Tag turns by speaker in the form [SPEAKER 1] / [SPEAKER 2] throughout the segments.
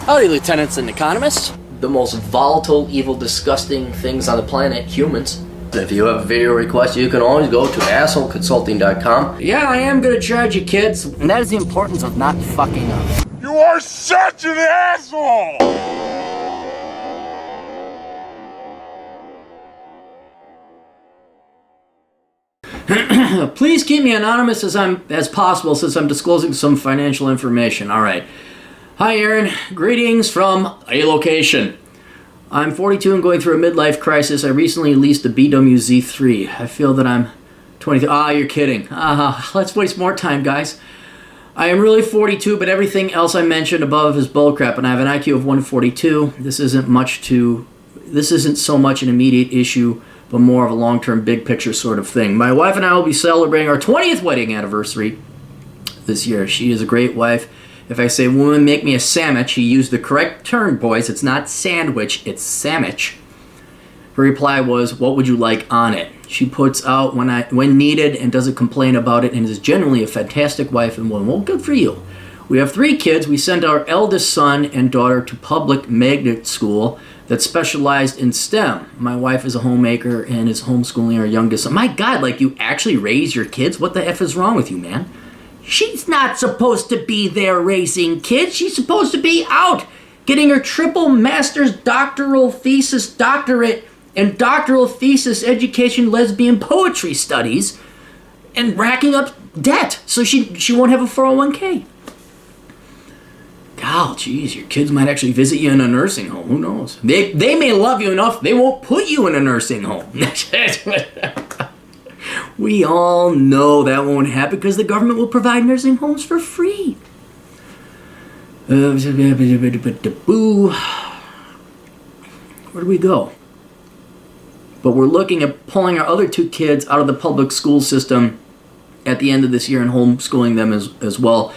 [SPEAKER 1] Howdy, lieutenants and economists.
[SPEAKER 2] The most volatile, evil, disgusting things on the planet, humans. If you have a video request, you can always go to assholeconsulting.com.
[SPEAKER 1] Yeah, I am gonna charge you, kids. And that is the importance of not fucking up.
[SPEAKER 3] You are such an asshole!
[SPEAKER 1] Please keep me anonymous as possible since I'm disclosing some financial information. All right. Hi, Aaron. Greetings from a location. I'm 42 and going through a midlife crisis. I recently leased a BMW Z3. I feel that I'm 23. Ah, you're kidding. Let's waste more time, guys. I am really 42, but everything else I mentioned above is bullcrap, and I have an IQ of 142. This isn't so much an immediate issue, but more of a long-term, big picture sort of thing. My wife and I will be celebrating our 20th wedding anniversary this year. She is a great wife. If I say, woman, make me a sandwich, he used the correct term, boys. It's not sandwich, it's sandwich. Her reply was, what would you like on it? She puts out when needed and doesn't complain about it and is generally a fantastic wife and woman. Well, good for you. We have 3 kids. We sent our eldest son and daughter to public magnet school that specialized in STEM. My wife is a homemaker and is homeschooling our youngest son. My God, like you actually raise your kids? What the F is wrong with you, man? She's not supposed to be there raising kids. She's supposed to be out getting her triple master's doctoral thesis doctorate and doctoral thesis education lesbian poetry studies and racking up debt so she won't have a 401k. God, geez, your kids might actually visit you in a nursing home. Who knows? They may love you enough, they won't put you in a nursing home. We all know that won't happen because the government will provide nursing homes for free. Where do we go? But we're looking at pulling our other 2 kids out of the public school system at the end of this year and homeschooling them as well.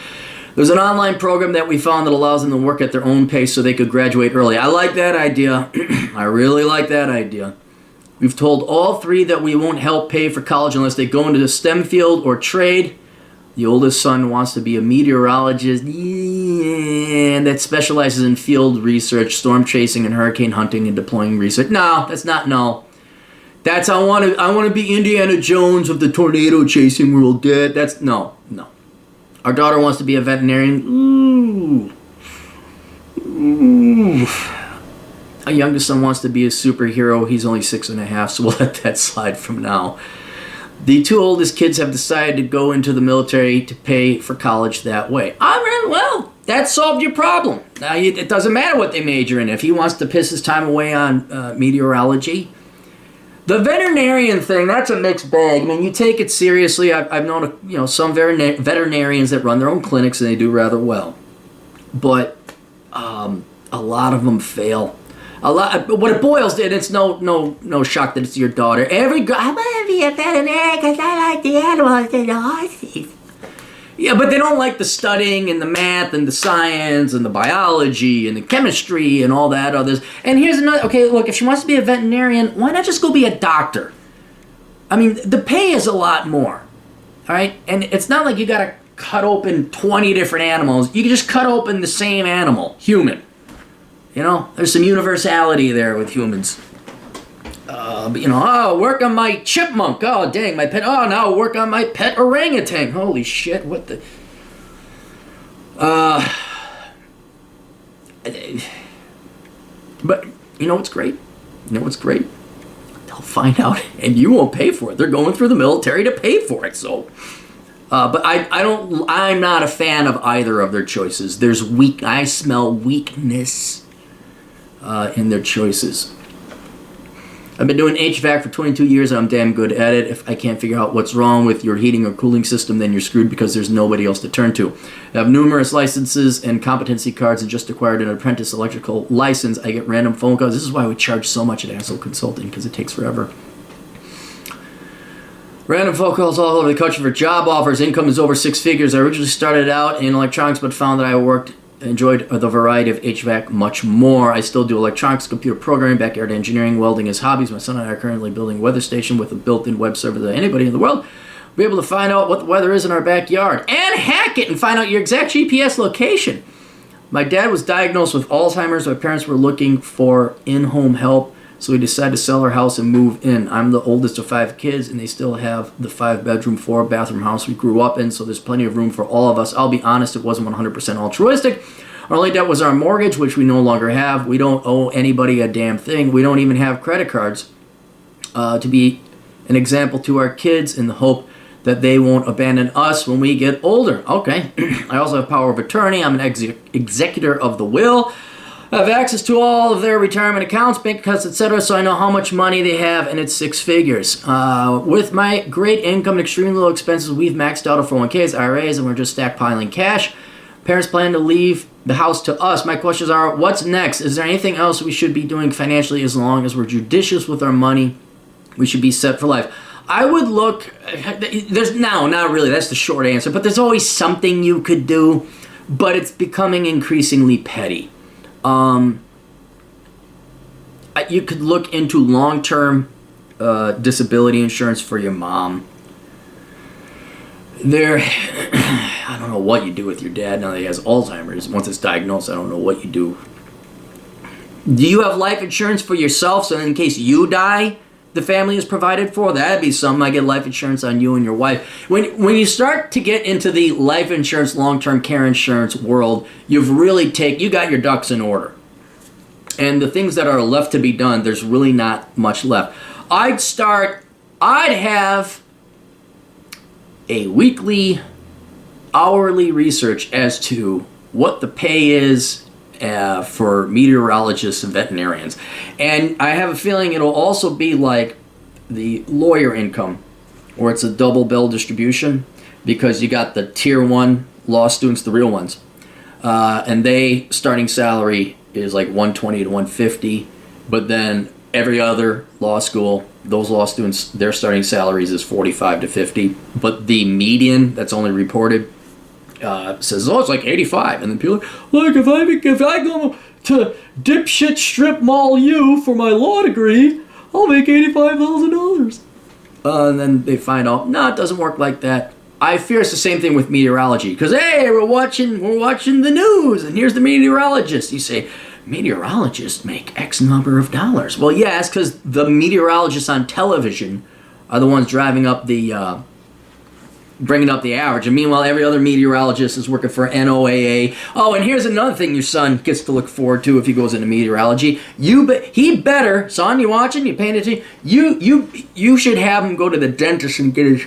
[SPEAKER 1] There's an online program that we found that allows them to work at their own pace so they could graduate early. I like that idea. I really like that idea. We've told all 3 that we won't help pay for college unless they go into the STEM field or trade. The oldest son wants to be a meteorologist and that specializes in field research, storm chasing, and hurricane hunting and deploying research. No, that's not no. That's I want to be Indiana Jones of the tornado chasing world. That's no. Our daughter wants to be a veterinarian. Ooh. Our youngest son wants to be a superhero. He's only 6.5, so we'll let that slide from now. The 2 oldest kids have decided to go into the military to pay for college that way. Well, that solved your problem. Now, it doesn't matter what they major in. If he wants to piss his time away on meteorology. The veterinarian thing, that's a mixed bag. I mean, you take it seriously. I've known some veterinarians that run their own clinics and they do rather well. But a lot of them fail. What it boils down, it's no shock that it's your daughter. I'm gonna be a veterinarian because I like the animals and the horses. Yeah, but they don't like the studying and the math and the science and the biology and the chemistry and all that others. And here's another. Okay, look, if she wants to be a veterinarian, why not just go be a doctor? I mean, the pay is a lot more. All right, and it's not like you gotta cut open 20 different animals. You can just cut open the same animal, human. There's some universality there with humans. Work on my chipmunk. Oh, dang, my pet. Oh, now work on my pet orangutan. Holy shit, what the... But, you know what's great? They'll find out, and you won't pay for it. They're going through the military to pay for it, so... But I'm not a fan of either of their choices. I smell weakness in their choices. I've been doing HVAC for 22 years and I'm damn good at it. If I can't figure out what's wrong with your heating or cooling system, then you're screwed because there's nobody else to turn to. I have numerous licenses and competency cards and just acquired an apprentice electrical license. I get random phone calls. This is why we charge so much at Asshole Consulting, because it takes forever. Random phone calls all over the country for job offers. Income is over 6 figures. I originally started out in electronics but found that I enjoyed the variety of HVAC much more. I still do electronics, computer programming, backyard engineering, welding as hobbies. My son and I are currently building a weather station with a built-in web server that anybody in the world will be able to find out what the weather is in our backyard and hack it and find out your exact GPS location. My dad was diagnosed with Alzheimer's. My parents were looking for in-home help, so we decided to sell our house and move in. I'm the oldest of 5 kids, and they still have the 5-bedroom, 4-bathroom house we grew up in, so there's plenty of room for all of us. I'll be honest, it wasn't 100% altruistic. Our only debt was our mortgage, which we no longer have. We don't owe anybody a damn thing. We don't even have credit cards to be an example to our kids in the hope that they won't abandon us when we get older. Okay. I also have power of attorney. I'm an executor of the will. I have access to all of their retirement accounts, bank accounts, etc., so I know how much money they have, and it's 6 figures. With my great income and extremely low expenses, we've maxed out our 401ks, IRAs, and we're just stockpiling cash. Parents plan to leave the house to us. My questions are, what's next? Is there anything else we should be doing financially as long as we're judicious with our money? We should be set for life. I would look, there's now, not really, that's the short answer, but there's always something you could do, but it's becoming increasingly petty. You could look into long-term disability insurance for your mom. I don't know what you do with your dad now that he has Alzheimer's. Once it's diagnosed, I don't know what you do. Do you have life insurance for yourself, so in case you die, the family is provided for? That'd be something. I get life insurance on you and your wife. When you start to get into the life insurance, long-term care insurance world, you got your ducks in order. And the things that are left to be done, there's really not much left. I'd have a weekly, hourly research as to what the pay is for meteorologists and veterinarians. And I have a feeling it'll also be like the lawyer income, where it's a double bill distribution, because you got the tier 1 law students, the real ones, and they starting salary is like 120 to 150, but then every other law school, those law students, their starting salaries is 45 to 50, but the median that's only reported says, it's like 85, and then people are like, if I go to dipshit strip mall U for my law degree, I'll make $85,000. And then they find out, no, it doesn't work like that. I fear it's the same thing with meteorology, because hey, we're watching the news, and here's the meteorologist. You say, meteorologists make X number of dollars. Well, yes, because the meteorologists on television are the ones driving up bringing up the average. And meanwhile, every other meteorologist is working for NOAA. Oh, and here's another thing your son gets to look forward to if he goes into meteorology. He better, son, you watching? You paying attention? You should have him go to the dentist and get his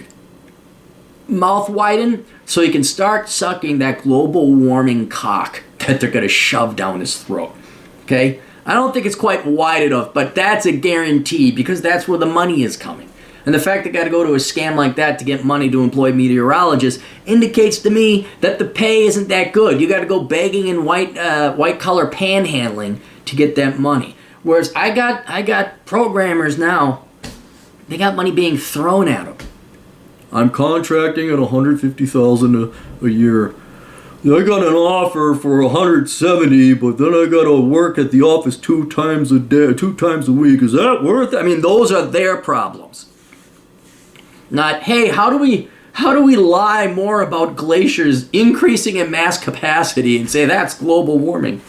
[SPEAKER 1] mouth widened so he can start sucking that global warming cock that they're going to shove down his throat. Okay? I don't think it's quite wide enough, but that's a guarantee, because that's where the money is coming. And the fact they got to go to a scam like that to get money to employ meteorologists indicates to me that the pay isn't that good. You got to go begging and white collar panhandling to get that money. Whereas I got programmers now, they got money being thrown at them. I'm contracting at $150,000 a year. I got an offer for $170, but then I got to work at the office 2 times a day, 2 times a week. Is that worth it? I mean, those are their problems. Not, hey, how do we lie more about glaciers increasing in mass capacity and say that's global warming?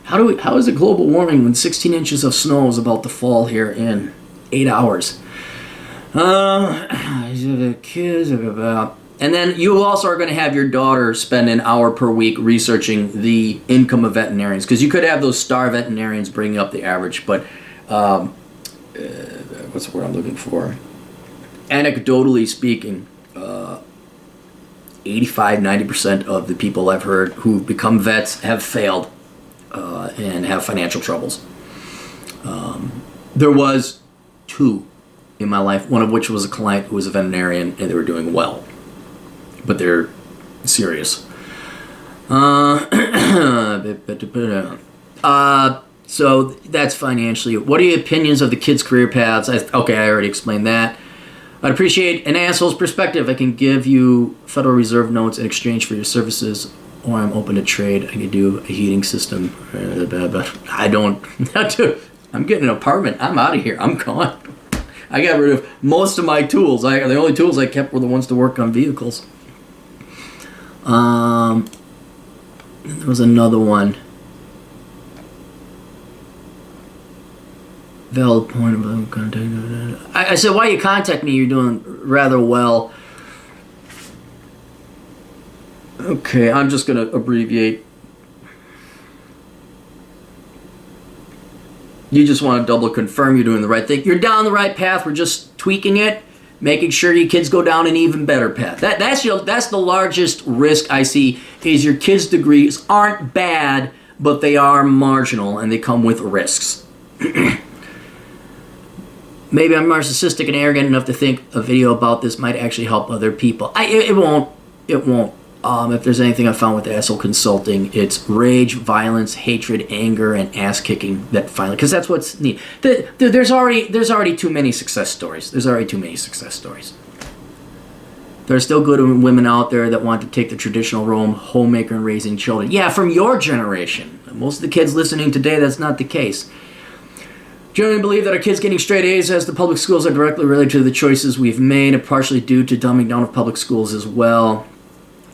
[SPEAKER 1] How is it global warming when 16 inches of snow is about to fall here in 8 hours? Kids about. And then you also are going to have your daughter spend an hour per week researching the income of veterinarians, because you could have those star veterinarians bring up the average, but what's the word I'm looking for? Anecdotally speaking, 85-90% of the people I've heard who've become vets have failed and have financial troubles. There was 2 in my life, one of which was a client who was a veterinarian, and they were doing well. But they're serious. So that's financially. What are your opinions of the kids' career paths? I already explained that. I'd appreciate an asshole's perspective. I can give you Federal Reserve notes in exchange for your services, or I'm open to trade. I can do a heating system. I don't. I'm getting an apartment. I'm out of here. I'm gone. I got rid of most of my tools. The only tools I kept were the ones to work on vehicles. There was another one. Valid point of contact. I said, why you contact me? You're doing rather well. Okay, I'm just going to abbreviate. You just want to double confirm you're doing the right thing. You're down the right path. We're just tweaking it, making sure your kids go down an even better path. That's the largest risk I see, is your kids' degrees aren't bad, but they are marginal and they come with risks. Maybe I'm narcissistic and arrogant enough to think a video about this might actually help other people. It won't. It won't. If there's anything I found with asshole consulting, it's rage, violence, hatred, anger, and ass kicking that finally, because that's what's neat. There's already too many success stories. There's already too many success stories. There are still good women out there that want to take the traditional role of homemaker and raising children. Yeah, from your generation. Most of the kids listening today, that's not the case. Generally believe that our kids getting straight A's as the public schools are directly related to the choices we've made, and partially due to dumbing down of public schools as well.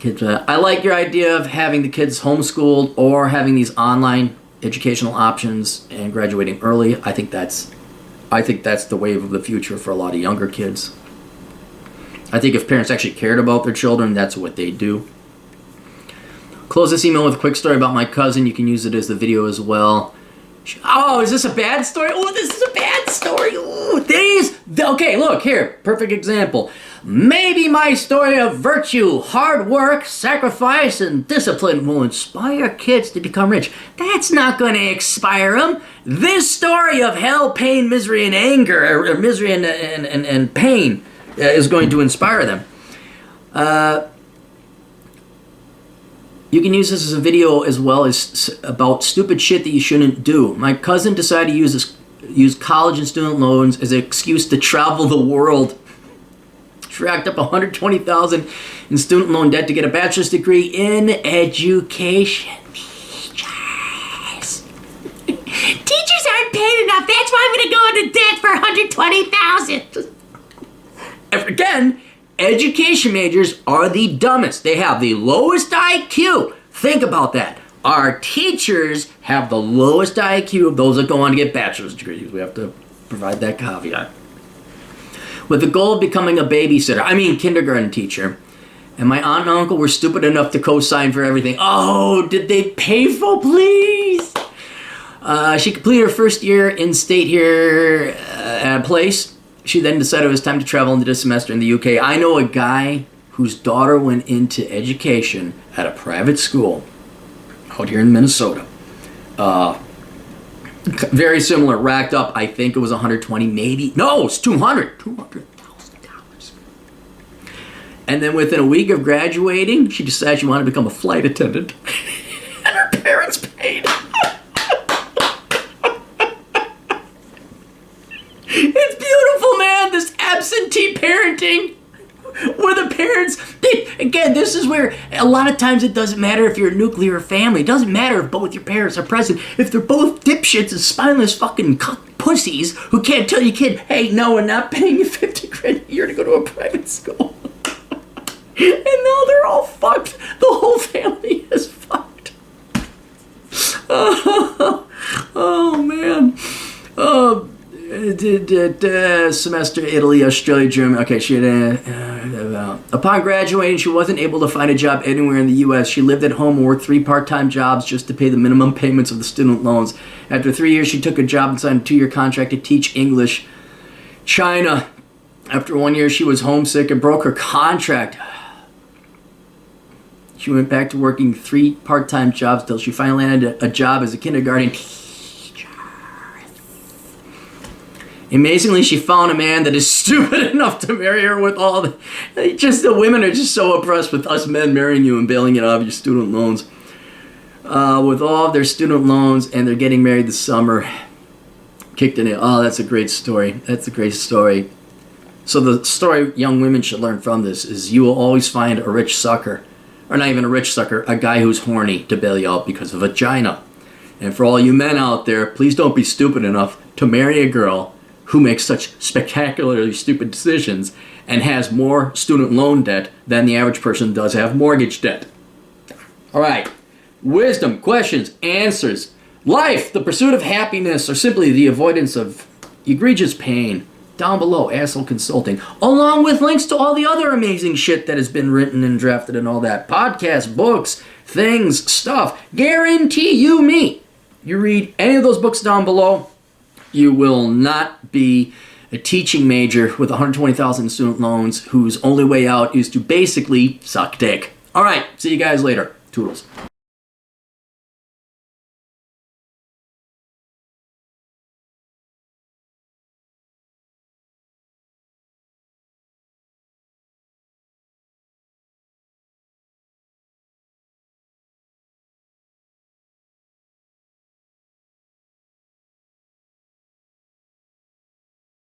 [SPEAKER 1] Kids, I like your idea of having the kids homeschooled or having these online educational options and graduating early. I think that's the wave of the future for a lot of younger kids. I think if parents actually cared about their children, that's what they do. Close this email with a quick story about my cousin. You can use it as the video as well. Oh, is this a bad story? Oh, this is a bad story. Oh, okay, look, here. Perfect example. Maybe my story of virtue, hard work, sacrifice, and discipline will inspire kids to become rich. That's not going to inspire them. This story of hell, pain, misery, and anger, or misery and pain is going to inspire them. You can use this as a video as well as about stupid shit that you shouldn't do. My cousin decided to use college and student loans as an excuse to travel the world. She racked up $120,000 in student loan debt to get a bachelor's degree in education. Teachers aren't paid enough. That's why I'm going to go into debt for $120,000. And again, education majors are the dumbest. They have the lowest IQ. Think about that. Our teachers have the lowest IQ of those that go on to get bachelor's degrees. We have to provide that caveat. With the goal of becoming a babysitter, kindergarten teacher. And my aunt and uncle were stupid enough to co-sign for everything. Oh, did they pay for, please? She completed her first year in state here at a place. She then decided it was time to travel into this semester in the UK. I know a guy whose daughter went into education at a private school out here in Minnesota. Very similar, racked up, I think it was 120, maybe. No, it's $200,000. And then within a week of graduating, she decided she wanted to become a flight attendant. And her parents paid. It's beautiful, man, this absentee parenting. Where the parents, again, this is where a lot of times it doesn't matter if you're a nuclear family. It doesn't matter if both your parents are present. If they're both dipshits and spineless fucking pussies who can't tell your kid, hey, no, we're not paying you $50,000 a year to go to a private school. And now they're all fucked. The whole family is fucked. Oh man. Semester Italy, Australia, Germany. Okay, she had upon graduating, she wasn't able to find a job anywhere in the U.S. She lived at home and worked 3 part-time jobs just to pay the minimum payments of the student loans. After 3 years, she took a job and signed a 2-year contract to teach English. China. After 1 year, she was homesick and broke her contract. She went back to working 3 part-time jobs till she finally landed a job as a kindergarten teacher. Amazingly, she found a man that is stupid enough to marry her with all the women are just so impressed with us men marrying you and bailing it out of your student loans. With all of their student loans, and they're getting married this summer. Kicked in it. Oh, that's a great story. That's a great story. So the story young women should learn from this is you will always find a rich sucker. Or not even a rich sucker, a guy who's horny to bail you out because of vagina. And for all you men out there, please don't be stupid enough to marry a girl who makes such spectacularly stupid decisions and has more student loan debt than the average person does have mortgage debt. All right, wisdom, questions, answers, life, the pursuit of happiness, or simply the avoidance of egregious pain. Down below, Asshole Consulting, along with links to all the other amazing shit that has been written and drafted and all that. Podcasts, books, things, stuff. Guarantee you me. You read any of those books down below, you will not be a teaching major with 120,000 student loans whose only way out is to basically suck dick. All right, see you guys later. Toodles.